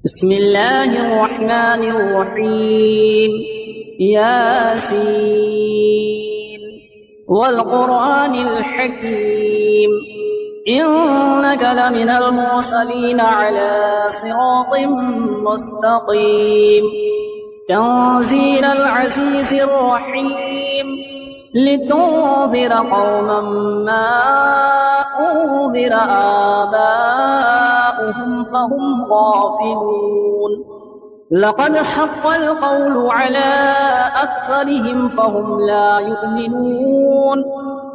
بسم الله الرحمن الرحيم. ياسين والقرآن الحكيم إنك لمن المرسلين على صراط مستقيم تنزيل العزيز الرحيم لتنذر قوما ما أنذر آباؤهم فهم غافلون لقد حق القول على أكثرهم فهم لا يؤمنون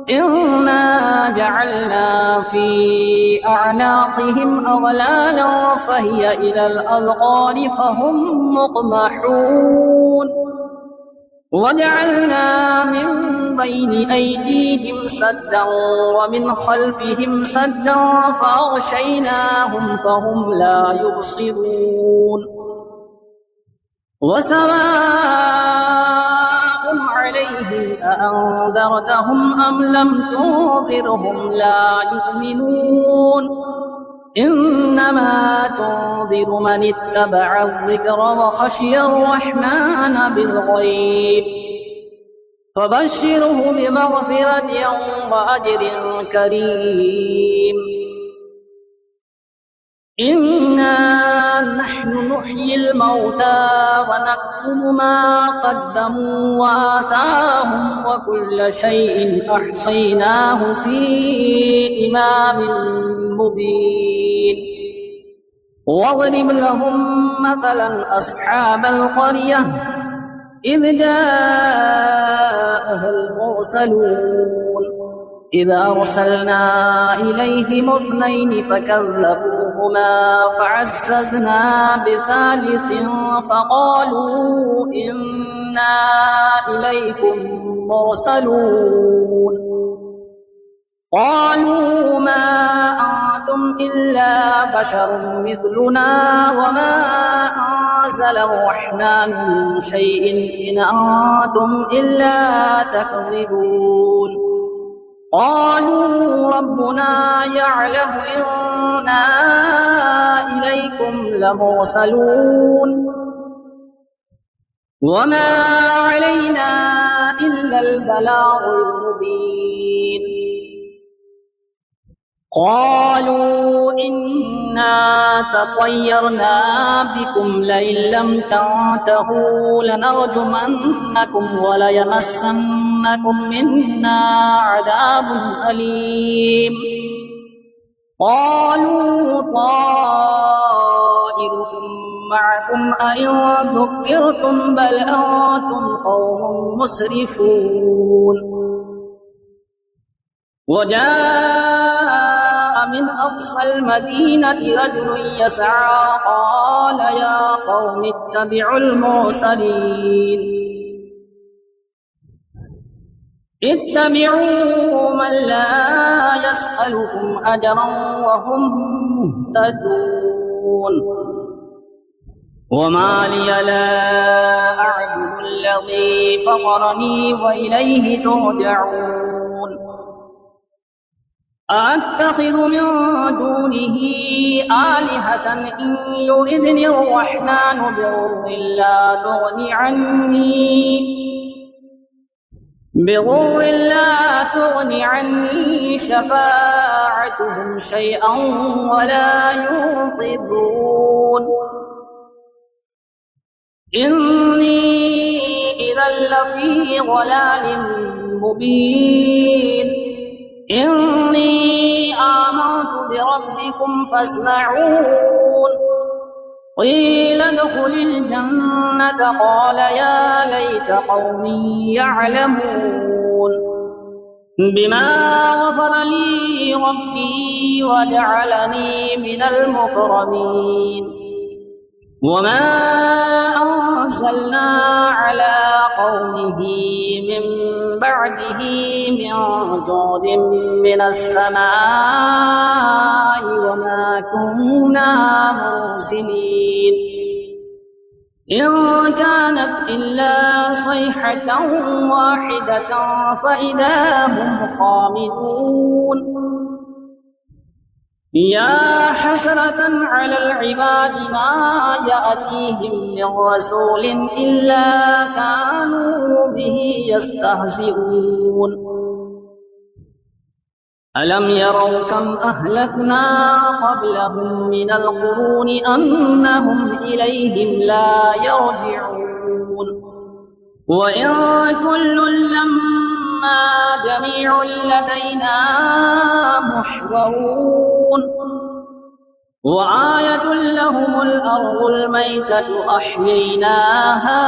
إنا جعلنا في أعناقهم أغلالا فهي إلى الأذقان فهم مقمحون وجعلنا من بين أيديهم سدا ومن خلفهم سدا فأغشيناهم فهم لا يبصرون وسواء عليهم أأنذرتهم أم لم تنذرهم لا يؤمنون إنما تنذر من اتبع الذكر وخشي الرحمن بالغيب فبشره بمغفرة وأجر كريم إنا نحن نحيي الموتى ونكتب ما قدموا وآثارهم وكل شيء أحصيناه في إمام مبين واضرب لهم مثلا أصحاب القرية إذ جاءها المرسلون إذ أرسلنا إليهم اثنين فكذبوهما فعززنا بثالث فقالوا إنا إليكم مرسلون قالوا ما أنتم إلا بشر مثلنا وما أنزل الرحمن من شيء إن أنتم إلا تكذبون قالوا ربنا يعلم إنا إليكم لمرسلون وما علينا إلا البلاغ المبين قالوا إنا تطيرنا بكم لئن لم تنتهوا لنرجمنكم وليمسنكم منا عذاب أليم قالوا طائركم معكم أئن ذكرتم بل أنتم قوم مسرفون وجاء من أقصى المدينة رجل يسعى قال يا قوم اتبعوا المرسلين اتبعوا من لا يسألكم أجرا وهم مهتدون وما لي لا أعبد الذي فطرني وإليه ترجعون أأتخذ من دونه آلهة إن يردني الرحمن بضر لا تغني عني شفاعتهم شيئا ولا ينقذون إني إذا لفي ضلال مبين إني آمنت بربكم فاسمعون قيل ادخل الجنة قال يا ليت قومي يعلمون بما غفر لي ربي وجعلني من المكرمين وما أنزلنا على قومه من بعده من جود من السماء وما كنا منزلين إن كانت إلا صيحة واحدة فإذا هم خامدون يا حسرة على العباد ما يأتيهم من رسول إلا كانوا به يستهزئون ألم يروا كم أهلكنا قبلهم من القرون أنهم إليهم لا يرجعون وإن كل لما جميع لدينا محضرون وآية لهم الأرض الميتة أحييناها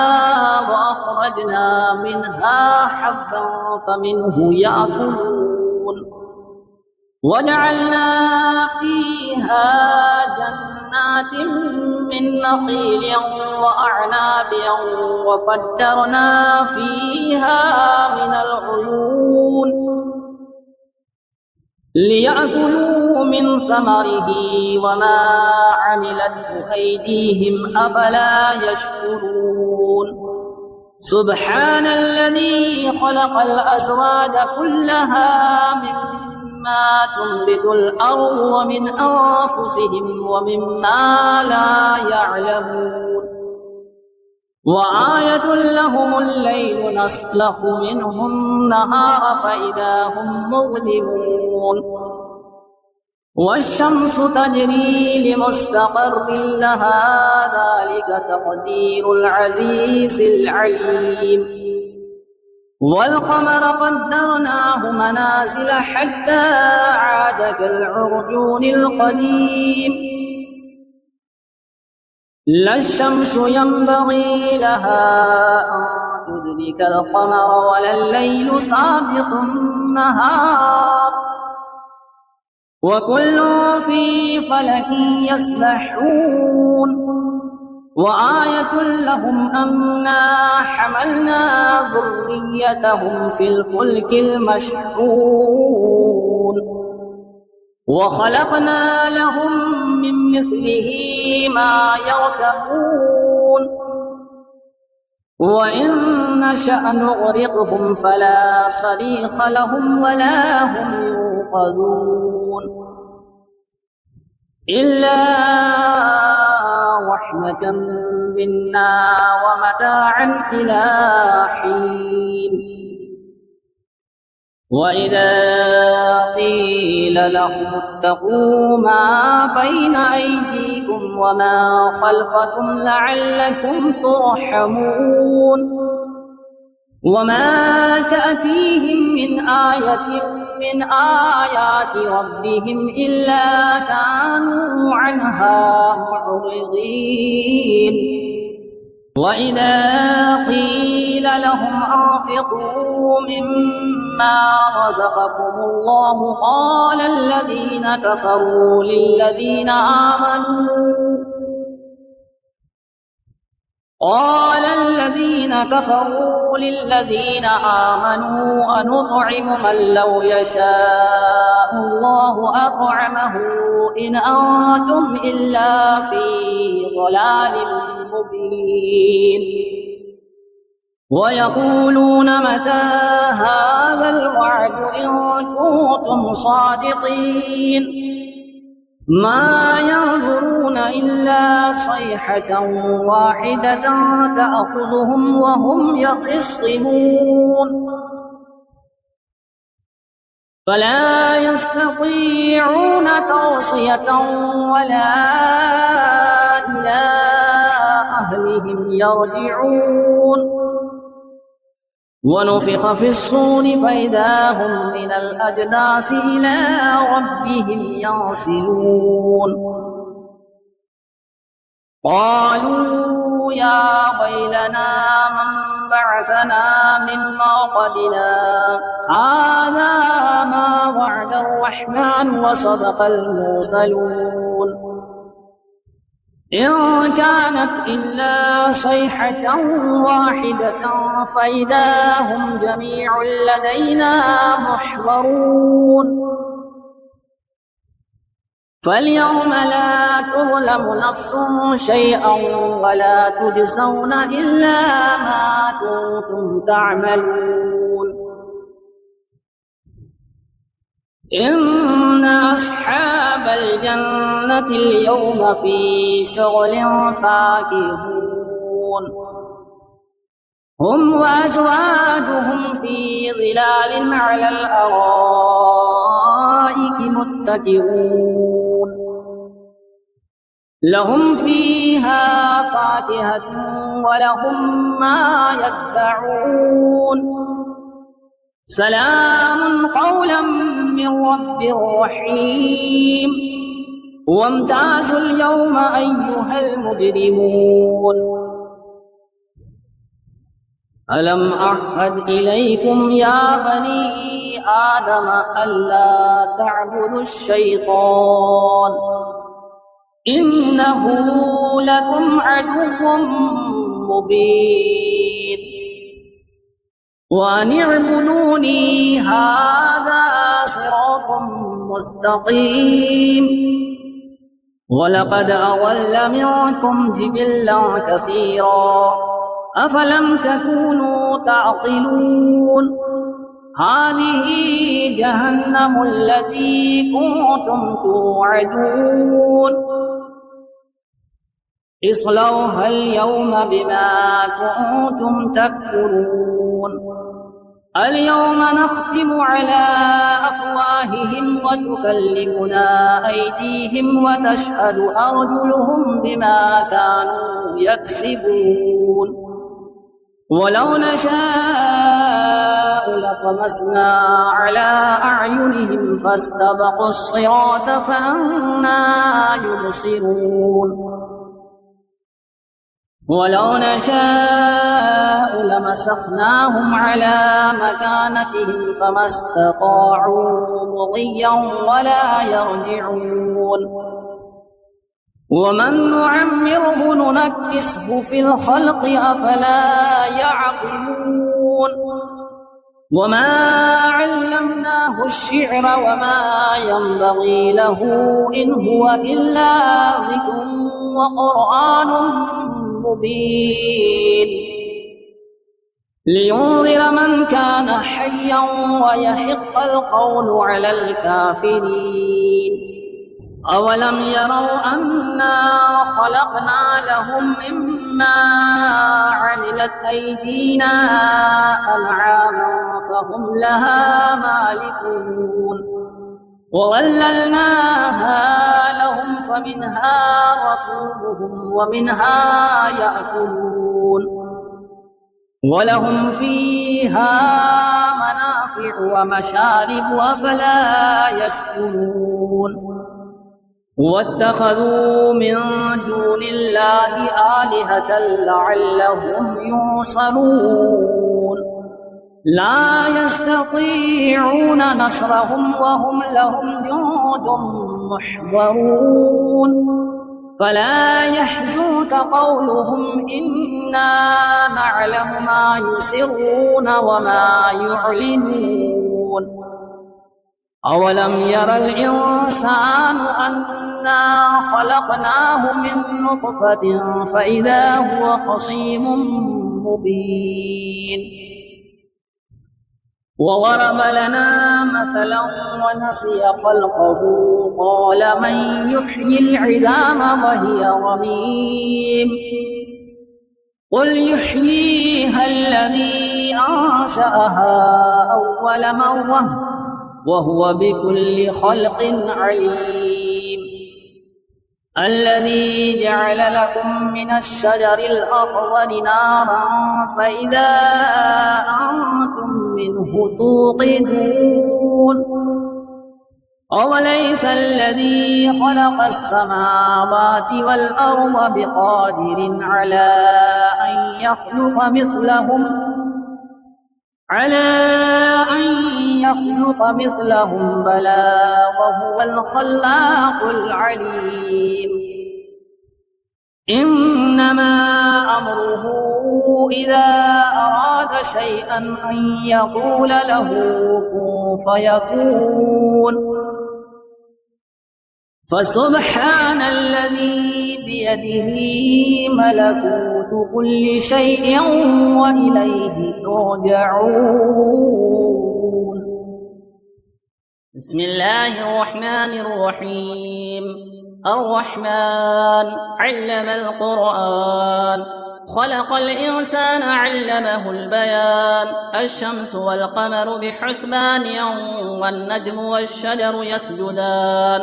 وأخرجنا منها حبا فمنه يأكلون وجعلنا فيها جنات من نخيل وأعناب وفجرنا فيها من العيون ليأكلوا من ثمره وما عملته أيديهم أفلا يشكرون سبحان الذي خلق الأزواج كلها مما تنبت الأرض ومن أنفسهم ومما لا يعلمون وآية لهم الليل نسلخ منه النهار فإذا هم مظلمون والشمس تجري لمستقر لها ذلك تقدير العزيز العليم والقمر قدرناه منازل حتى عاد كالعرجون القديم لا الشمس ينبغي لها أن تدرك القمر ولا الليل سابق النهار وكل في فلك يسبحون وآية لهم أنا حملنا ذريتهم في الفلك المشحون وخلقنا لهم من مثله ما يركبون وإن نشأ نغرقهم فلا صريخ لهم ولا هم ينقذون إلا رحمة منا ومتاعا إلى حين وإذا قيل لهم اتقوا ما بين أيديكم وما خلفكم لعلكم ترحمون وما تأتيهم من آية من آيات ربهم إلا كانوا عنها معرضين وإذا قيل لهم أنفقوا مما رزقكم الله قال الذين كفروا للذين آمنوا أنطعم من لو يشاء الله أطعمه إن أنتم إلا في ضلال مبين ويقولون متى هذا الوعد إن كنتم صادقين ما ينظرون إلا صيحة واحدة تأخذهم وهم يخصمون فلا يستطيعون توصية ولا إلى أهلهم يرجعون ونفخ في الصور فإذا هم من الأجداث إلى ربهم ينسلون قالوا يا ويلنا من بعثنا من مرقدنا هذا ما وعد الرحمن وصدق المرسلون إن كانت إلا صيحة واحدة فإذا هم جميع لدينا محضرون فاليوم لا تظلم نفس شيئا ولا تجزون إلا ما كنتم تعملون إن أصحاب الجنة اليوم في شغل فاكهون هم وأزواجهم في ظلال على الأرائك متكئون لهم فيها فاكهة ولهم ما يدعون سلام قولا من رب رحيم وامتازوا اليوم أيها المجرمون ألم أعهد إليكم يا بني آدم ألا تعبدوا الشيطان إنه لكم عدو مبين وأن اعبدوني هذا صراط مستقيم ولقد أضل منكم جبلا كثيرا أفلم تكونوا تعقلون هذه جهنم التي كنتم توعدون اصلوها اليوم بما كنتم تكفرون اليوم نختم على أفواههم وتكلمنا أيديهم وتشهد أرجلهم بما كانوا يكسبون ولو نشاء لطمسنا على أعينهم فاستبقوا الصراط فأنى يبصرون ولو نشاء لمسخناهم على مكانتهم فما استطاعوا مضيا ولا يرجعون ومن نعمره ننكسه في الخلق أفلا يعقلون وما علمناه الشعر وما ينبغي له إن هو إلا ذكر وقرآن مبين لينذر من كان حيا ويحق القول على الكافرين أولم يروا أنا خلقنا لهم مما عملت أيدينا أنعاما فهم لها مالكون وظللناها لهم فمنها ركوبهم ومنها يأكلون ولهم فيها منافع ومشارب أفلا يشكرون واتخذوا من دون الله آلهة لعلهم ينصرون لا يستطيعون نصرهم وهم لهم جند محضرون فلا يحزنك قولهم إنا نعلم ما يسرون وما يعلنون أولم ير الإنسان أنا خلقناه من نطفة فإذا هو خصيم مبين وضرب لنا مثلا ونسي خلقه قال من يحيي العظام وهي رميم قل يحييها الذي أنشأها أول مرة وهو بكل خلق عليم الذي جعل لكم من الشجر الأخضر نارا فإذا أنتم منه توقدون أوليس الذي خلق السماوات والأرض بقادر على أن يخلق مثلهم بلى وهو الخلاق العليم إنما أمره إذا أراد شيئا أن يقول له كن فيكون فسبحان الذي بيده ملكوت كل شيء وإليه ترجعون بسم الله الرحمن الرحيم. الرحمن علم القرآن، خلق الإنسان علمه البيان. الشمس والقمر بحسبان والنجم والشجر يسجدان.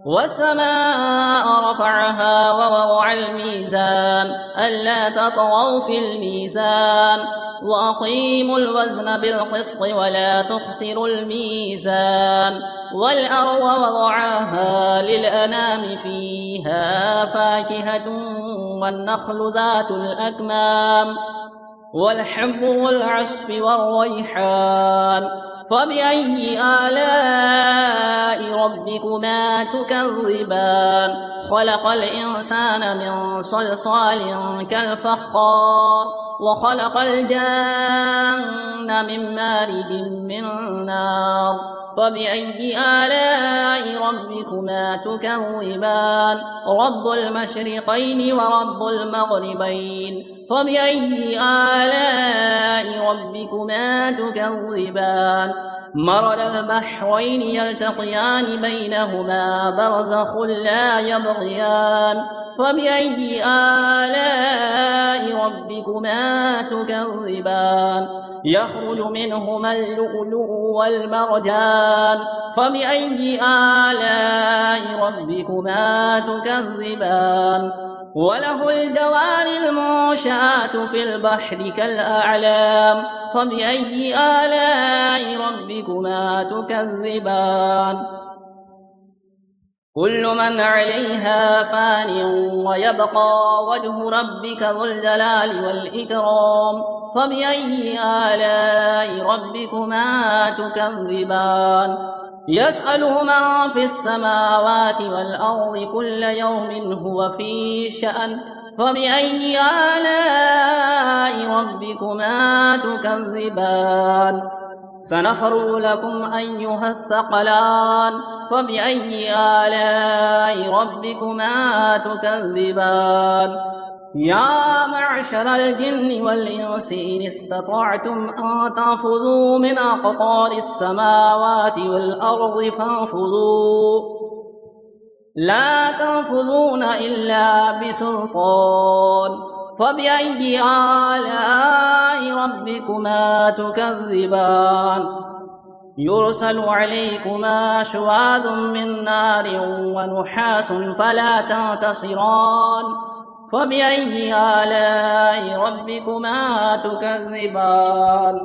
والسماء رفعها ووضع الميزان ألا تطغوا في الميزان وأقيموا الوزن بالقسط ولا تخسروا الميزان. والأرض وضعها للأنام فيها فاكهة والنخل ذات الأكمام والحب والعصف والريحان. فبأي آلاء ربكما تكذبان؟ خلق الإنسان من صلصال كالفخار وخلق الجن من مارج من نار. فبأي آلاء ربكما تكذبان؟ رب المشرقين ورب المغربين. فبأي آلاء ربكما تكذبان؟ مرج البحرين يلتقيان بينهما برزخ لا يبغيان. فبأي آلاء ربكما تكذبان؟ يخرج منهما اللؤلؤ والمرجان. فبأي آلاء ربكما تكذبان؟ وله الجوار المنشآت في البحر كالأعلام. فبأي آلاء ربكما تكذبان؟ كل من عليها فان ويبقى وجه ربك ذو الجلال والإكرام. فبأي آلاء ربكما تكذبان؟ يسأله من في السماوات والأرض كل يوم هو في شأن. فبأي آلاء ربكما تكذبان؟ سنفرغ لكم أيها الثقلان. فبأي آلاء ربكما تكذبان؟ يا معشر الجن والإنس إن استطعتم أن تنفذوا من أقطار السماوات والأرض فانفذوا، لا تنفذون إلا بسلطان. فبأي آلاء ربكما تكذبان؟ يرسل عليكما شواظ من نار ونحاس فلا تنتصران. فبأي آلاء ربكما تكذبان؟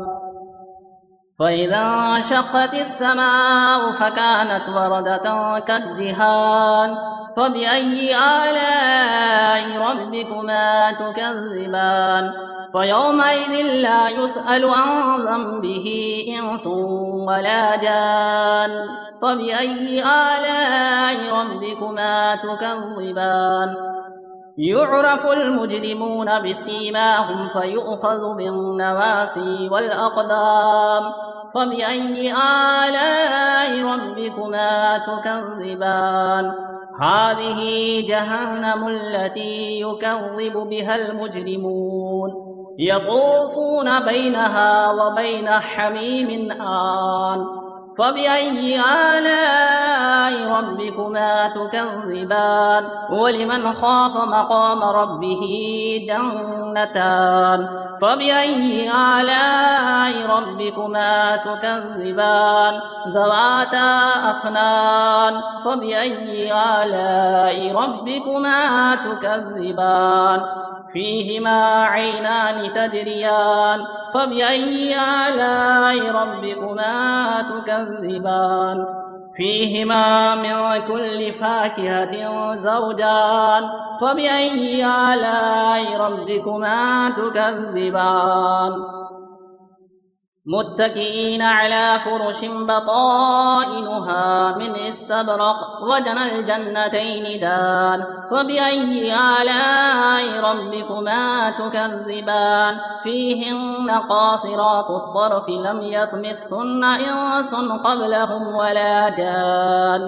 فإذا انشقت السماء فكانت وردة كالدهان. فبأي آلاء ربكما تكذبان؟ فيومئذ لا يسأل عن ذنبه إنس ولا جان. فبأي آلاء ربكما تكذبان؟ يعرف المجرمون بسيماهم فيؤخذ بالنواصي والأقدام. فبأي آلاء ربكما تكذبان؟ هذه جهنم التي يكذب بها المجرمون يطوفون بينها وبين حميم آن. فبأي آلاء ربكما تكذبان؟ ولمن خاف مقام ربه جنتان. فبأي آلاء ربكما تكذبان؟ ذواتا أفنان. فبأي آلاء ربكما تكذبان؟ فيهما عينان تجريان. فبأي آلاء ربكما تكذبان؟ فيهما من كل فاكهة زوجان. فبأي آلاء ربكما تكذبان؟ متكئين على فرش بطائنها من استبرق وجنى الجنتين دان. فبأي آلاء ربكما تكذبان؟ فيهن قاصرات الطرف لم يطمثهن إنس قبلهم ولا جان.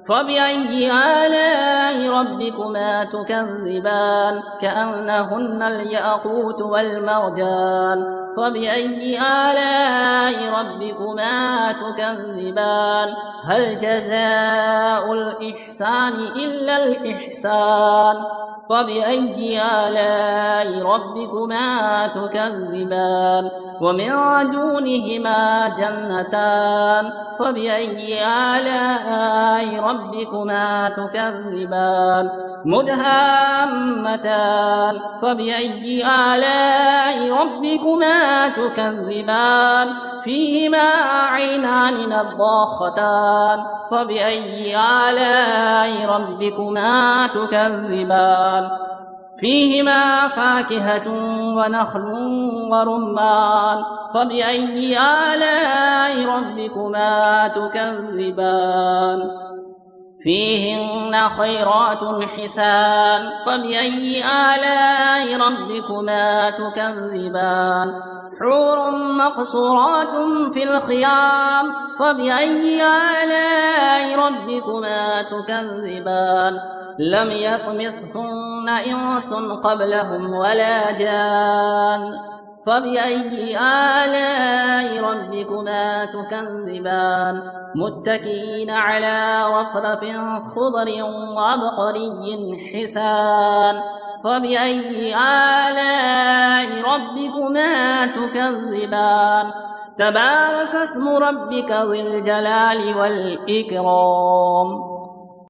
فبأي آلاء ربكما تكذبان كأنهن الياقوت والمرجان فبأي آلاء ربكما تكذبان هل جزاء الإحسان إلا الإحسان فبأي آلاء ربكما تكذبان ومن دونهما جنتان فبأي آلاء ربكما تكذبان مدهامتان فبأي آلاء ربكما تكذبان فيهما عينان نضاختان فبأي آلاء ربكما تكذبان فيهما فاكهة ونخل ورمان فبأي آلاء ربكما تكذبان فيهن خيرات حسان فبأي آلاء ربكما تكذبان حور مقصورات في الخيام فبأي آلاء ربكما تكذبان لم يطمثهن إنس قبلهم ولا جان فبأي آلاء ربكما تكذبان متكئين على رفرف خضر وعبقري حسان فبأي آلاء ربكما تكذبان تبارك اسم ربك ذي الجلال والإكرام